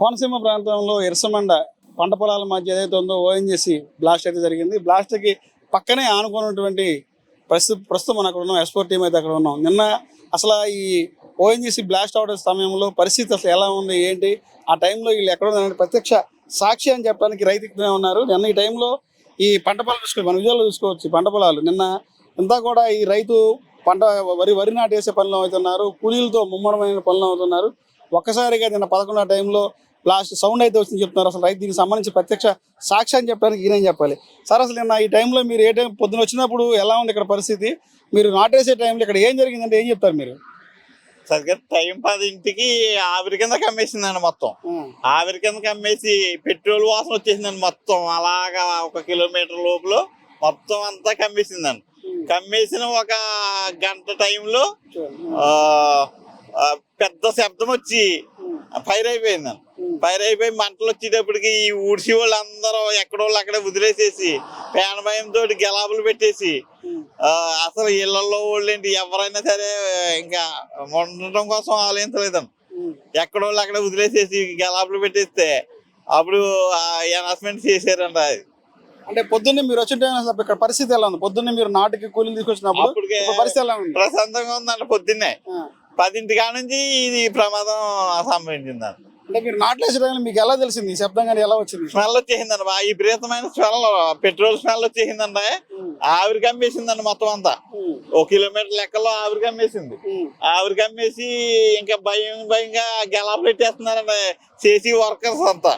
కోనసీమ ప్రాంతంలో ఇరసమండ పంట పొలాల మధ్య ఏదైతే ఉందో ఓఎన్జీసీ బ్లాస్ట్ అయితే జరిగింది. బ్లాస్ట్కి పక్కనే ఆనుకున్నటువంటి ప్రస్తుతం మనం అక్కడ ఉన్నాం, ఎక్స్పోర్ట్ టీం అయితే అక్కడ ఉన్నాం. నిన్న అసలు ఈ ఓఎన్జీసీ బ్లాస్ట్ అవడం సమయంలో పరిస్థితి అసలు ఎలా ఉంది ఏంటి, ఆ టైంలో వీళ్ళు ఎక్కడ ఉన్నారంటే ప్రత్యక్ష సాక్షి అని చెప్పడానికి రైతులే ఉన్నారు. నిన్న ఈ టైంలో ఈ పంట పొలాలు చూసుకోవచ్చు, మన విజయాలు చూసుకోవచ్చు. పంట పొలాలు నిన్న ఇంతా కూడా ఈ రైతు పంట వరి నాటేసే పనులు అవుతున్నారు, కూలీలతో ముమ్మరమైన పనులు అవుతున్నారు. ఒక్కసారిగా నిన్న 11 టైంలో బ్లాస్ట్ సౌండ్ అయితే వచ్చింది చెప్తున్నారు. అసలు రైతు దీనికి సంబంధించి ప్రత్యక్ష సాక్షి అని చెప్పడానికి ఈయనేం చెప్పాలి సార్? అసలు నిన్న ఈ టైంలో మీరు ఏ టైం పొద్దున వచ్చినప్పుడు ఎలా ఉంది ఇక్కడ పరిస్థితి, మీరు నాటేసే టైంలో ఇక్కడ ఏం జరిగిందంటే ఏం చెప్తారు మీరు? సరిగ్గా టైం 10ంటికి ఆవిరి కింద కమ్మేసిందండి. మొత్తం ఆవిరి కింద కమ్మేసి పెట్రోల్ వాసన వచ్చేసిందండి. మొత్తం అలాగా 1 కిలోమీటర్ లోపల మొత్తం అంతా కమ్మేసిందండి. కమ్మేసిన 1 గంట టైంలో పెద్ద శబ్దం వచ్చి ఫైర్ అయిపోయిందండి. ఫైర్ అయిపోయి మంటలు వచ్చేటప్పటికి ఈ ఊడ్చి వాళ్ళు అందరూ ఎక్కడోళ్ళు అక్కడ వదిలేసేసి ప్రాణభయంతో గెలాబులు పెట్టేసి అసలు ఇళ్లలో వాళ్ళు ఏంటి ఎవరైనా సరే ఇంకా ఉండటం కోసం ఆలోచించలేదండి. ఎక్కడోళ్ళు అక్కడ వదిలేసేసి గెలాబులు పెట్టేస్తే అప్పుడు అనౌన్స్మెంట్ చేశారండి. అది అంటే పొద్దున్నే మీరు వచ్చిన అసలు ఇక్కడ పరిస్థితి ఎలా ఉంది? పొద్దున్నే మీరు నాటుకి కూలీలు తీసుకొచ్చినప్పుడు పరిస్థితి ఎలా ఉంది? ప్రశాంతంగా ఉందండి. పొద్దున్నే 10ంటి కాడ నుంచి ఇది ప్రమాదం సంభవించిందండి. అంటే మీరు నాట్లేసే టైంలో మీకు ఎలా తెలిసింది ఈ శబ్దం కానీ ఎలా వచ్చింది? స్మెల్ వచ్చేసిందండి, బాగా విపరీతమైన స్మెల్, పెట్రోల్ స్మెల్ వచ్చేసిందండి. ఆవిరి కమ్మేసిందండి మొత్తం అంతా. 1 కిలోమీటర్ లెక్కలో ఆవిరి కమ్మేసింది. ఆవిరి కమ్మేసి ఇంకా భయంగా గెలాపలు పెట్టేస్తున్నారండి చేసి వర్కర్స్ అంతా.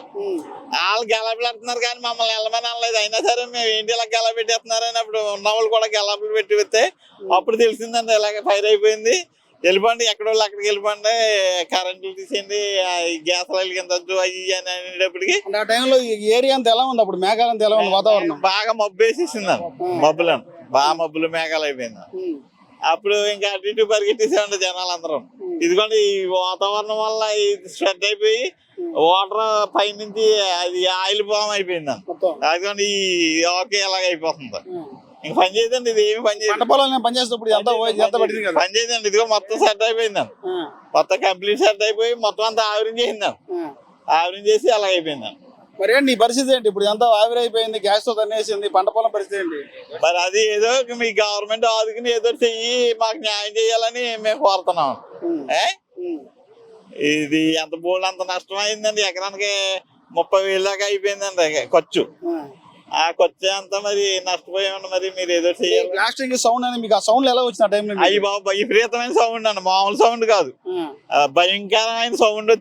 వాళ్ళు గెలాపలు పెడుతున్నారు కానీ మమ్మల్ని వెళ్ళమని అనలేదు. అయినా సరే మేము ఏంటి ఇలా గెలా పెట్టేస్తున్నారని అప్పుడు ఉన్న వాళ్ళు కూడా గెలాపలు పెట్టి వస్తే అప్పుడు తెలిసిందండి ఇలాగ ఫైర్ అయిపోయింది. వెళ్ళిపోండి, ఎక్కడో అక్కడికి వెళ్ళిపోండి, కరెంట్లు తీసేయండి, గ్యాస్ వెలిగించద్దు అవి అని అనేటప్పటికి ఆ టైంలో ఏరియా అంతా ఎలా ఉంది? అప్పుడు మేఘాలు అంతా ఎలా ఉంది? వాతావరణం బాగా మబ్బు వేసేసిందండి. మబ్బులను బాగా మబ్బులు మేఘాలు అయిపోయింది. అప్పుడు ఇంకా అటు ఇటు పరిగెట్టేసామండి జనాలు అందరం. ఇదిగోండి ఈ వాతావరణం వల్ల ఇది స్ప్రెడ్ అయిపోయి వాటర్ పైనుంచి అది ఆయిల్ బామ్ అయిపోయిందండి. అదిగోండి ఈ ఓకే ఇలాగ అయిపోతుంది. ఇంక పని చేయదండి, ఇది ఏమి పని చేయదు. పని చేయదండి. ఇదిగో మొత్తం సెట్ అయిపోయిందండి. మొత్తం కంప్లీట్ సెట్ అయిపోయి మొత్తం అంతా ఆవిరి చేసిందండి. ఆవిరి చేసి అలా అయిపోయిందండి. మరి ఏంటి ఈ పరిస్థితి ఏంటి? ఇప్పుడు అంతా ఆవిరి అయిపోయింది, గ్యాస్ తో తన్నేసింది, పంట పొలం పరిస్థితి ఏంటి? మరి అది ఏదో మీ గవర్నమెంట్ ఆదుకుని ఏదో చెయ్యి, మాకు న్యాయం చేయాలని మేము కోరుతున్నాం. ఇది ఎంత బోల్డ్ అంత నష్టం అయిందండి. ఎకరానికి 30,000 దాకా అయిపోయిందండి ఖర్చు. ఆ ఖర్చు అంతా మరి నష్టపోయామండి. మరి మీరు ఏదో చేయాలి. బ్లాస్టింగ్ సౌండ్ అని మీకు ఆ సౌండ్ ఎలా వచ్చిన టైంలో? అయ్యి బాబు విపరీతమైన సౌండ్ అండి, మామూలు సౌండ్ కాదు, భయంకరమైన సౌండ్.